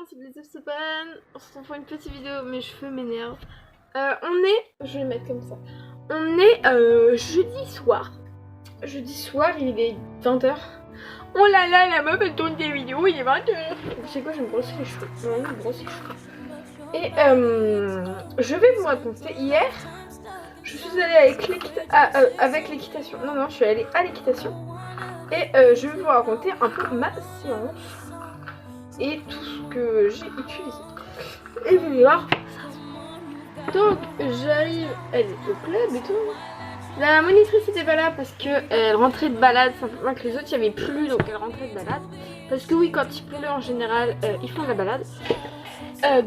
c'est Blaze Sopan. On se retrouve pour une petite vidéo, mes cheveux m'énervent. Je vais le mettre comme ça. On est jeudi soir. Jeudi soir, il est 20h. Oh là là, la meuf elle tourne des vidéos, il est 20h. Vous savez quoi, je vais me brosser les cheveux. Non, je me brosse les cheveux. Et je vais vous raconter. Hier, je suis allée avec l'équitation. Non, je suis allée à l'équitation. Et je vais vous raconter un peu ma séance. Et tout ce que j'ai utilisé. Et vous allez voir. Donc j'arrive, elle est au club et tout. La monitrice était pas là parce qu'elle rentrait de balade, simplement que les autres il n'y avait plus, donc elle rentrait de balade. Parce que oui, quand il pleut en général, ils font de la balade.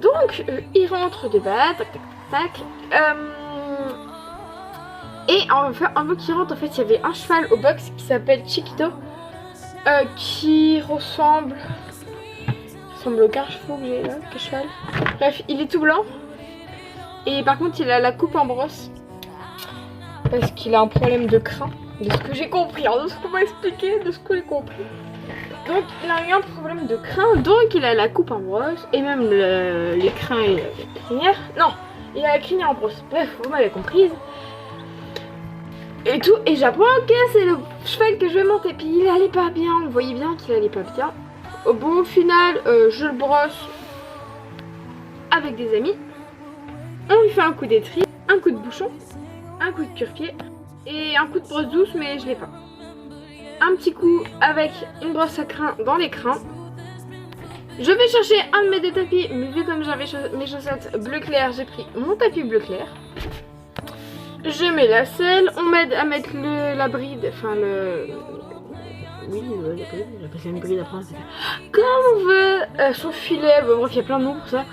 Donc ils rentrent de balade, tac tac tac. Et avant qu'ils rentrent, en fait il y avait un cheval au box qui s'appelle Chiquito. Qui ressemble au carrefour que j'ai là, quel cheval. Bref, il est tout blanc. Et par contre, il a la coupe en brosse. Parce qu'il a un problème de crin. De ce que j'ai compris, de ce qu'on m'a expliqué, de ce que j'ai compris. Donc, il a eu un problème de crin. Donc, il a la coupe en brosse. Et même les crins et la crinière. Non, il a la crinière en brosse. Bref, vous m'avez comprise. Et tout. Et j'apprends que c'est le cheval que je vais monter. Puis il allait pas bien. On voyait bien qu'il allait pas bien. Au final, je le brosse avec des amis. On lui fait un coup d'étri, un coup de bouchon, un coup de cure-pied et un coup de brosse douce, mais je l'ai pas. Un petit coup avec une brosse à crins dans les crins. Je vais chercher un de mes deux tapis, mais vu comme j'avais mes chaussettes bleu clair, j'ai pris mon tapis bleu clair. Je mets la selle, on m'aide à mettre la bride, enfin le... Oui, la bride, j'appelle ça une bride après, comme on veut, son filet, bon, bref, il y a plein de noms pour ça.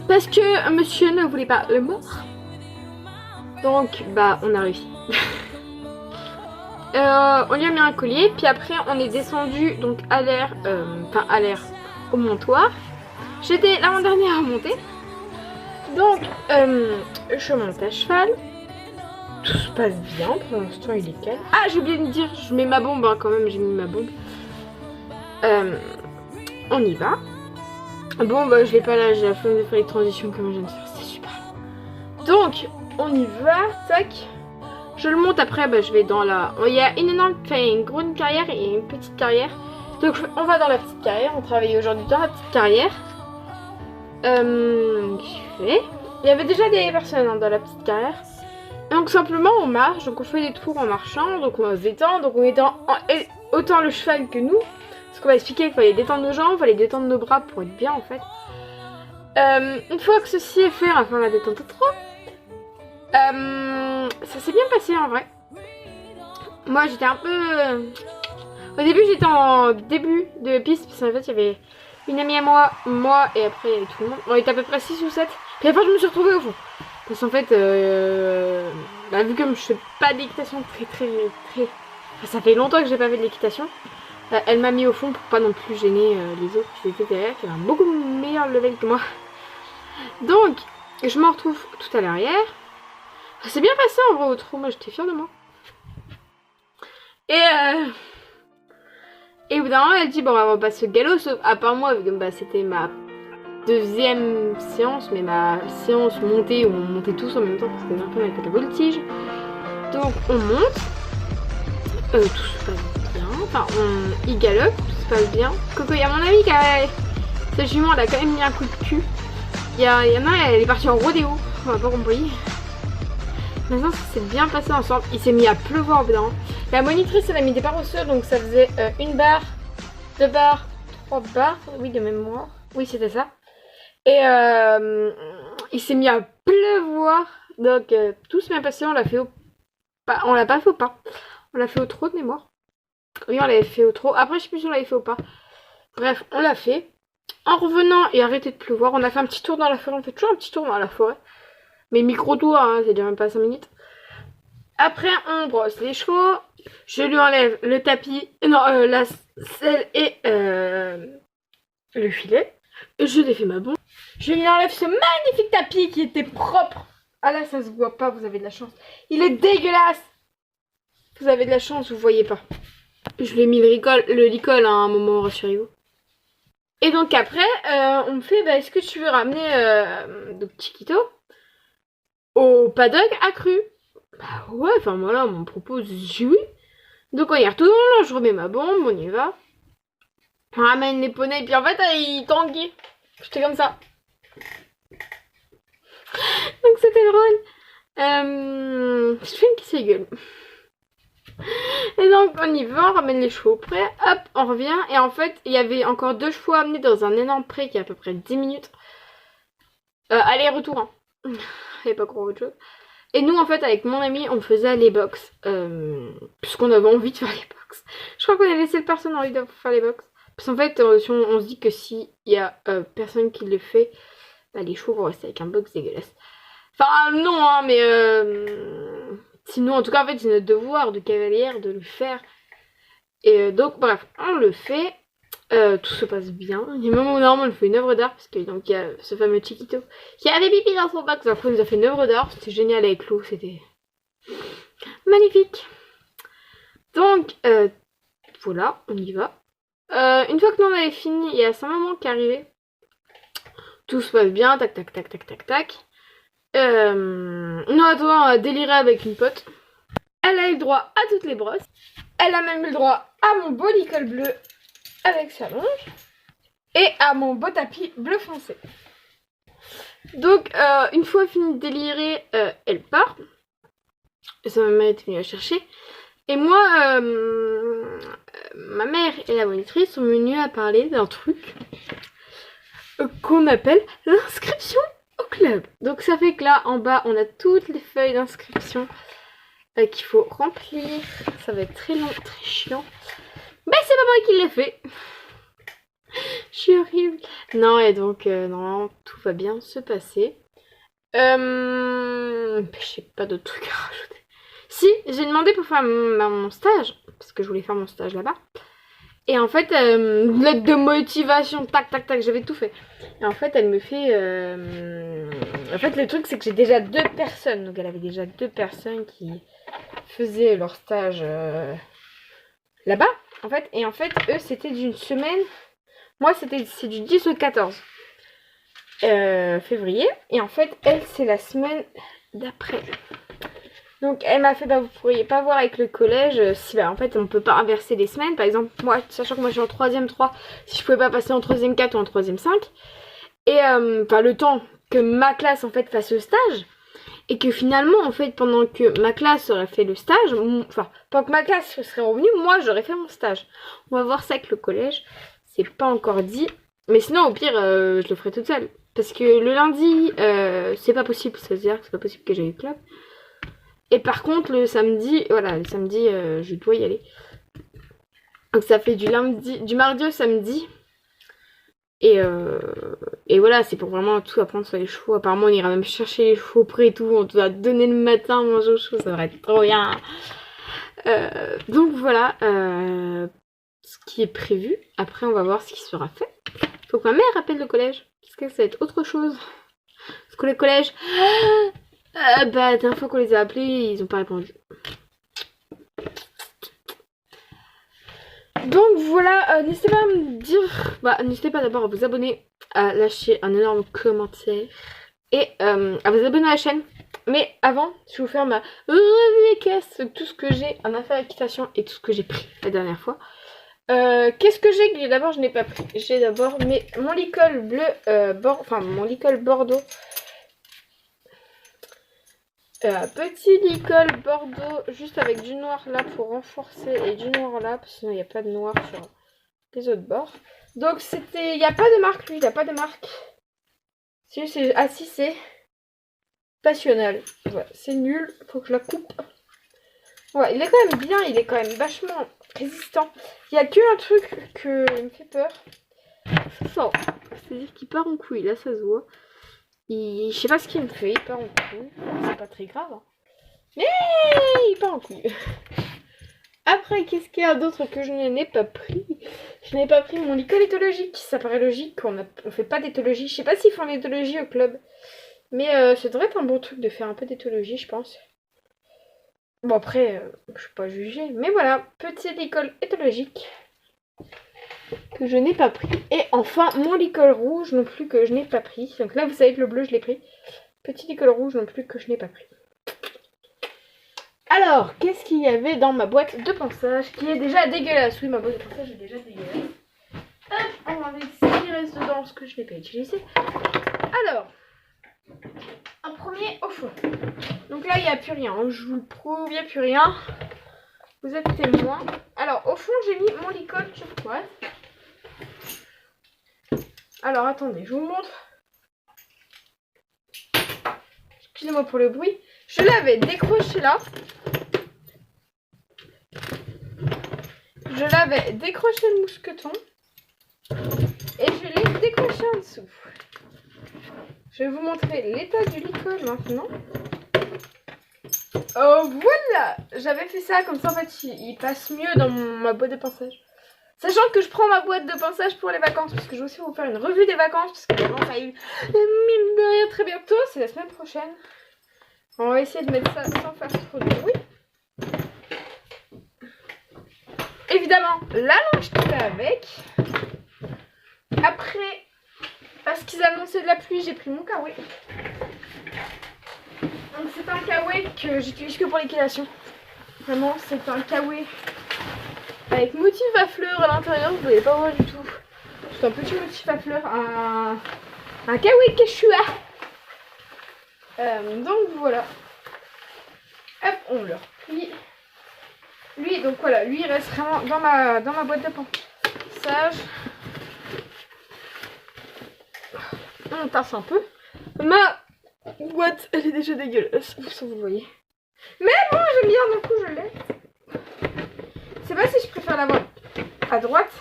Parce que monsieur ne voulait pas le mort. Donc, bah, on a réussi. On lui a mis un collier, puis après, on est descendu donc à l'air, au montoir. J'étais l'avant-dernière à monter. Donc, je monte à cheval. Tout se passe bien, pour l'instant il est calme. Ah, j'ai oublié de dire, je mets ma bombe, hein, quand même, j'ai mis ma bombe. On y va. Bon, bah, je l'ai pas là, j'ai la flemme de faire les transitions comme je viens de faire, c'est super. Donc, on y va, tac. Je le monte après, bah, je vais dans la... Il y a une grande carrière et une petite carrière. Donc, on va dans la petite carrière, on travaille aujourd'hui dans la petite carrière. Il y avait déjà des personnes hein, dans la petite carrière. Donc simplement on marche, donc on fait des tours en marchant, donc on se détend, donc on est autant le cheval que nous. Parce qu'on va expliquer qu'il fallait détendre nos jambes, il fallait détendre nos bras pour être bien en fait. Une fois que ceci est fait, on va faire la détente 3. Ça s'est bien passé en vrai. Moi j'étais un peu... Au début j'étais en début de piste, parce qu'en fait il y avait une amie à moi et après il y avait tout le monde. On était à peu près 6 ou 7. Puis après je me suis retrouvée au fond. Parce qu'en fait, bah, vu que je fais pas d'équitation très... Enfin, ça fait longtemps que j'ai pas fait de l'équitation. Elle m'a mis au fond pour pas non plus gêner les autres qui étaient derrière, qui avaient un beaucoup meilleur level que moi. Donc, je me retrouve tout à l'arrière. Ça s'est bien passé en vrai au trou, moi j'étais fière de moi. Et au bout d'un moment, elle dit bon, on va passer au galop, sauf à part moi, vu que bah, c'était ma deuxième séance, mais ma séance montée où on montait tous en même temps parce que d'un coup on avait la voltige. Donc on monte, tout se passe bien, enfin il galope, tout se passe bien. Coco, il y a mon ami qui a... Sa jument, elle a quand même mis un coup de cul. Il y en a, elle est partie en rodéo, on va pas compris. Maintenant ça s'est bien passé ensemble, il s'est mis à pleuvoir dedans. La monitrice elle a mis des barres au sol, donc ça faisait une barre, 2 barres, 3 barres, oui de mémoire, oui c'était ça. Et il s'est mis à pleuvoir. Donc tout s'est bien passé. On l'a fait au pas. On l'a pas fait au pas. On l'a fait au trot de mémoire. Oui, on l'avait fait au trot. Après, je sais plus si on l'avait fait au pas. Bref, on l'a fait. En revenant et arrêté de pleuvoir, on a fait un petit tour dans la forêt. On fait toujours un petit tour dans la forêt. Mais micro-tour, hein, ça dure même pas 5 minutes. Après, on brosse les chevaux. Je lui enlève le tapis. Non, la selle et le filet. Je défais ma bombe. Je lui enlève ce magnifique tapis qui était propre. Ah là, ça se voit pas, vous avez de la chance. Il est dégueulasse. Vous avez de la chance, vous voyez pas. Je lui ai mis le licol à un moment, rassurez-vous. Et donc après, on me fait, bah, est-ce que tu veux ramener donc Chiquito au paddock accru? Bah ouais, enfin voilà, on me propose, je dis oui. Donc on y retourne, je remets ma bombe, on y va. On ramène les poneys, et puis en fait, il tanguait. J'étais comme ça. Donc c'était drôle. Je fais une qui sa gueule. Et donc on y va, on ramène les chevaux près, hop, on revient. Et en fait, il y avait encore 2 chevaux à amener dans un énorme pré qui est à peu près 10 minutes. Aller-retour, hein. Il n'y avait pas grand autre chose. Et nous, en fait, avec mon ami, on faisait les box. Puisqu'on avait envie de faire les box. Je crois qu'on a laissé personne envie de faire les box. Parce qu'en fait, on se dit que s'il y a personne qui le fait, bah, les chevaux vont rester avec un box dégueulasse. Enfin, non, hein, mais sinon, en tout cas, en fait, c'est notre devoir de cavalière de le faire. Et donc, bref, on le fait. Tout se passe bien. Il y a un moment où normalement on fait une œuvre d'art parce que donc il y a ce fameux Chiquito qui avait pipi dans son box. Après, il nous a fait une œuvre d'art. C'était génial avec l'eau. C'était magnifique. Donc, voilà, on y va. Une fois que nous on avait fini, il y a sa maman qui est arrivée. Tout se passe bien. Tac, tac, tac, tac, tac, tac. Nous attendons à délirer avec une pote. Elle a eu le droit à toutes les brosses. Elle a même eu le droit à mon beau licol bleu avec sa longe et à mon beau tapis bleu foncé. Donc une fois fini de délirer, elle part. Et sa maman est venue la chercher. Et moi, ma mère et la monitrice sont venues à parler d'un truc qu'on appelle l'inscription au club. Donc ça fait que là en bas on a toutes les feuilles d'inscription qu'il faut remplir. Ça va être très long, très chiant. Mais c'est pas moi qui l'ai fait. Je suis horrible. Non, et donc, normalement, tout va bien se passer. Je sais pas d'autres trucs à rajouter. Si, j'ai demandé pour faire mon stage, parce que je voulais faire mon stage là-bas. Et en fait, lettre de motivation, tac, tac, tac, j'avais tout fait. Et en fait, elle me fait... En fait, le truc, c'est que j'ai déjà 2 personnes. Donc, elle avait déjà 2 personnes qui faisaient leur stage là-bas, en fait. Et en fait, eux, c'était d'une semaine... Moi, c'est du 10 au 14 février. Et en fait, elle, c'est la semaine d'après. Donc, elle m'a fait, bah, vous pourriez pas voir avec le collège si, bah, en fait, on peut pas inverser les semaines. Par exemple, moi, sachant que moi, je suis en 3ème 3, si je pouvais pas passer en 3ème 4 ou en 3ème 5. Et, enfin, le temps que ma classe, en fait, fasse le stage. Et que finalement, en fait, pendant que ma classe aurait fait le stage, enfin, pendant que ma classe serait revenue, moi, j'aurais fait mon stage. On va voir ça avec le collège. C'est pas encore dit. Mais sinon, au pire, je le ferai toute seule. Parce que le lundi, c'est pas possible. Ça veut dire que c'est pas possible que j'aille au club. Et par contre, le samedi, voilà, le samedi, je dois y aller. Donc ça fait du mardi au samedi. Et voilà, c'est pour vraiment tout apprendre sur les chevaux. Apparemment, on ira même chercher les chevaux près et tout. On doit donner le matin, manger aux chevaux. Ça va être trop bien. Donc voilà. Ce qui est prévu. Après, on va voir ce qui sera fait. Faut que ma mère appelle le collège. Parce que ça va être autre chose. Parce que le collège... bah, la dernière fois qu'on les a appelés, ils ont pas répondu. Donc voilà, n'hésitez pas à me dire... Bah, n'hésitez pas d'abord à vous abonner, à lâcher un énorme commentaire. Et à vous abonner à la chaîne. Mais avant, je vais vous faire ma revue des caisses. Tout ce que j'ai en affaires d'équitation et tout ce que j'ai pris la dernière fois. Qu'est-ce que j'ai? D'abord, je n'ai pas pris. J'ai d'abord mon licol bleu, mon licol bordeaux. Petit licol bordeaux, juste avec du noir là pour renforcer et du noir là, parce que sinon il n'y a pas de noir sur les autres bords. Donc c'était, il n'y a pas de marque lui, il n'y a pas de marque. Si c'est passionnel. Ouais, c'est nul, faut que je la coupe. Ouais, il est quand même bien, il est quand même vachement résistant. Il n'y a qu'un truc qui me fait peur. Ça, c'est-à-dire qu'il part en couille, là ça se voit. Je sais pas ce qu'il me fait, il part en couille. C'est pas très grave, hein. Mais il part en couille. Après, qu'est-ce qu'il y a d'autre que je n'ai pas pris? Je n'ai pas pris mon licol éthologique. Ça paraît logique, on fait pas d'éthologie. Je sais pas s'ils font l'éthologie au club. Mais ça devrait être un bon truc de faire un peu d'éthologie, je pense. Bon, après, je suis pas jugée. Mais voilà, petite école éthologique. que je n'ai pas pris. Et enfin, mon licol rouge non plus que je n'ai pas pris. Donc là, vous savez que le bleu, je l'ai pris. Petit licol rouge non plus que je n'ai pas pris. Alors, qu'est-ce qu'il y avait dans ma boîte de pinçage qui est déjà dégueulasse? Oui, ma boîte de pinçage est déjà dégueulasse. Hop, on va regarder ce qui reste dedans, ce que je n'ai pas utilisé. Alors, un premier au fond. Donc là, il n'y a plus rien. Je vous le prouve, il n'y a plus rien. Vous êtes témoin. Alors, au fond, j'ai mis mon licol turquoise. Alors, attendez, je vous montre. Excusez-moi pour le bruit. Je l'avais décroché là. Je l'avais décroché le mousqueton. Et je l'ai décroché en dessous. Je vais vous montrer l'état du licol maintenant. Oh voilà! J'avais fait ça, comme ça en fait il passe mieux dans ma boîte de pinçage. Sachant que je prends ma boîte de pinçage pour les vacances, parce que je vais aussi vous faire une revue des vacances, parce que maintenant ça a eu mine de rien très bientôt, c'est la semaine prochaine. On va essayer de mettre ça sans faire trop de bruit. Évidemment, la linge qui va avec. Après, parce qu'ils annonçaient de la pluie, j'ai pris mon kawaii. Donc c'est un kawaii que j'utilise que pour l'équitation. Vraiment, c'est un kawaii avec motif à fleurs à l'intérieur, vous ne pouvez pas voir du tout. C'est un petit motif à fleurs, un kawaii quechua. Donc voilà. Hop, on le replie. Lui, donc voilà, lui il reste vraiment dans ma boîte de pinçage. On tasse un peu. Ma boîte, elle est déjà dégueulasse, ça vous le voyez. Mais bon, j'aime bien, du coup je l'ai. Je sais pas si je préfère l'avoir à droite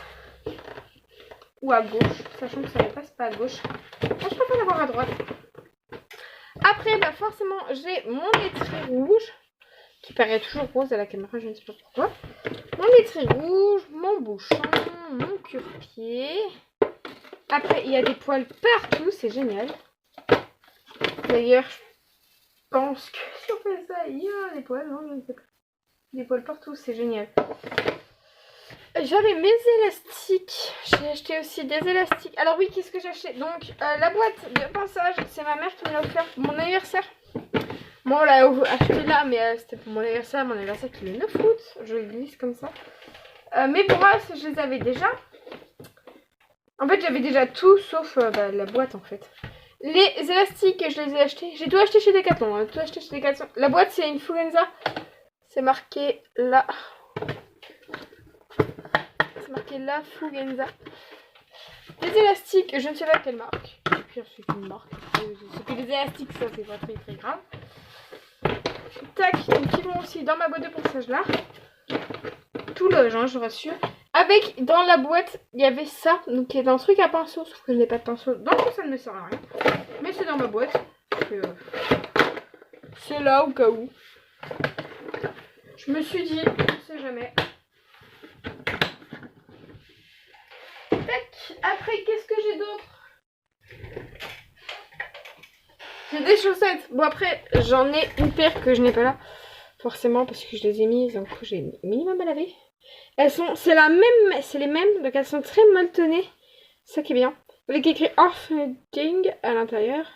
ou à gauche, sachant que ça ne passe pas à gauche. Moi, je préfère l'avoir à droite. Après, bah forcément, j'ai mon étui rouge, qui paraît toujours rose à la caméra, je ne sais pas pourquoi. Mon étui rouge, mon bouchon, mon cure-pied. Après, il y a des poils partout, c'est génial. D'ailleurs, je pense que si on fait ça, il y a des poils, non, je ne sais pas. Des poils partout, c'est génial. J'avais mes élastiques. J'ai acheté aussi des élastiques. Alors oui, qu'est-ce que j'ai acheté? Donc, la boîte de pinçage, c'est ma mère qui me l'a offert pour mon anniversaire. Moi, on l'a acheté là, mais c'était pour mon anniversaire qui est le 9 août. Je le glisse comme ça. Mes brosses, je les avais déjà. En fait, j'avais déjà tout, sauf la boîte, en fait. Les élastiques, je les ai achetés. J'ai tout acheté chez Decathlon. Hein, tout acheté chez Decathlon. La boîte, c'est une Fugenza. C'est marqué là. C'est marqué la Fugenza. Les élastiques, je ne sais pas quelle marque. Et puis c'est une marque. C'est que les élastiques, ça c'est pas très très grave. Tac, donc ils vont aussi dans ma boîte de pinçage là. Tout loge, hein, je vous rassure. Avec, dans la boîte, il y avait ça. Donc il y a un truc à pinceau, sauf que je n'ai pas de pinceau. Donc ça ne me sert à rien. Mais c'est dans ma boîte. C'est là au cas où. Je me suis dit, on ne sait jamais. Tac. Après, qu'est-ce que j'ai d'autre? J'ai des chaussettes. Bon, après, j'en ai une paire que je n'ai pas là. Forcément, parce que je les ai mises. Donc, j'ai minimum à laver. Elles sont, c'est les mêmes. Donc, elles sont très molletonnées. C'est ça qui est bien. Avec écrit Orfeding à l'intérieur.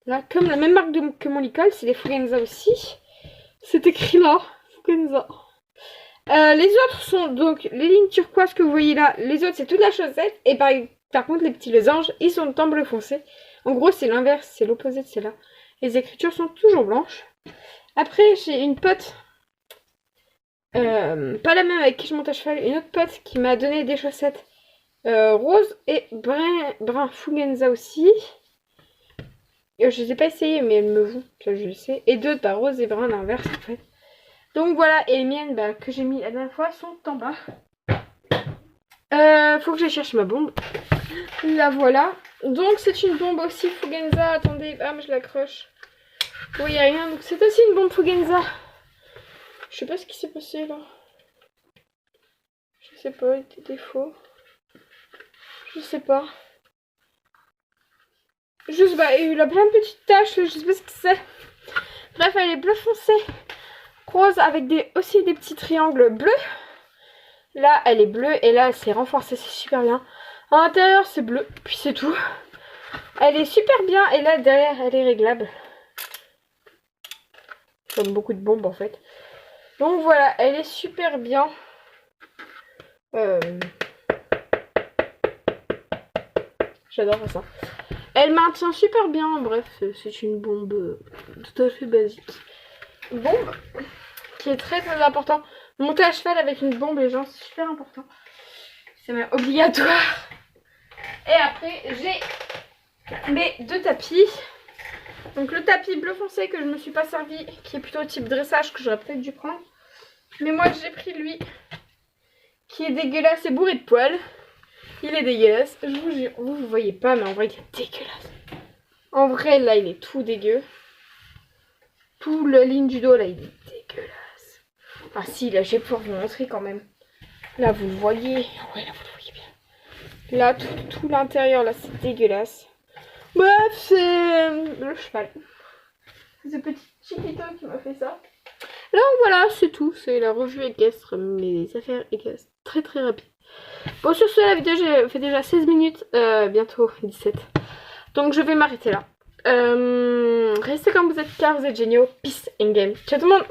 Là, comme la même marque que mon licol. C'est les Fugenza aussi. C'est écrit là. Fugenza. Les autres sont donc les lignes turquoises que vous voyez là. Les autres, c'est toute la chaussette. Et par contre, les petits losanges, ils sont en bleu foncé. En gros, c'est l'inverse, c'est l'opposé de celle-là. Les écritures sont toujours blanches. Après, j'ai une pote, pas la même avec qui je monte à cheval, une autre pote qui m'a donné des chaussettes rose et brun Fugenza aussi. Je les ai pas essayées, mais elles me vont, ça je le sais. Et d'autres, rose et brun, l'inverse en fait. Donc voilà, et les miennes que j'ai mis la dernière fois sont en bas. Faut que je cherche ma bombe. La voilà. Donc c'est une bombe aussi Fugenza. Attendez, je l'accroche. Oui, il n'y a rien. Donc c'est aussi une bombe Fugenza. Je sais pas ce qui s'est passé là. Je sais pas, il était défaut. Je sais pas. Je sais pas, il a plein de petites taches, je sais pas ce que c'est. Bref, elle est bleu foncé. Rose avec aussi des petits triangles bleus. Là, elle est bleue et là, elle s'est renforcée, c'est super bien. À l'intérieur, c'est bleu, puis c'est tout. Elle est super bien et là, derrière, elle est réglable. Comme beaucoup de bombes en fait. Donc voilà, elle est super bien. J'adore ça. Elle maintient super bien, bref, c'est une bombe tout à fait basique. Bombe qui est très très important. Monter à cheval avec une bombe, les gens, c'est super important. C'est même obligatoire. Et après, j'ai mes 2 tapis. Donc le tapis bleu foncé que je me suis pas servi, qui est plutôt type dressage, que j'aurais peut-être dû prendre. Mais moi j'ai pris lui, qui est dégueulasse et bourré de poils. Il est dégueulasse, je vous jure. Vous voyez pas, mais en vrai il est dégueulasse. En vrai là il est tout dégueu. Tout la ligne du dos là il est dégueulasse. Ah si, là je vais pouvoir vous montrer quand même. Là vous le voyez, ouais là vous le voyez bien. Là tout l'intérieur là c'est dégueulasse. Bref, c'est le cheval. C'est ce petit chiquito qui m'a fait ça. Alors voilà, c'est tout. C'est la revue équestre, mes affaires équestres. Très très rapide. Bon, sur ce, la vidéo, j'ai fait déjà 16 minutes. Bientôt 17. Donc je vais m'arrêter là. Restez comme vous êtes car vous êtes géniaux. Peace and game. Ciao tout le monde.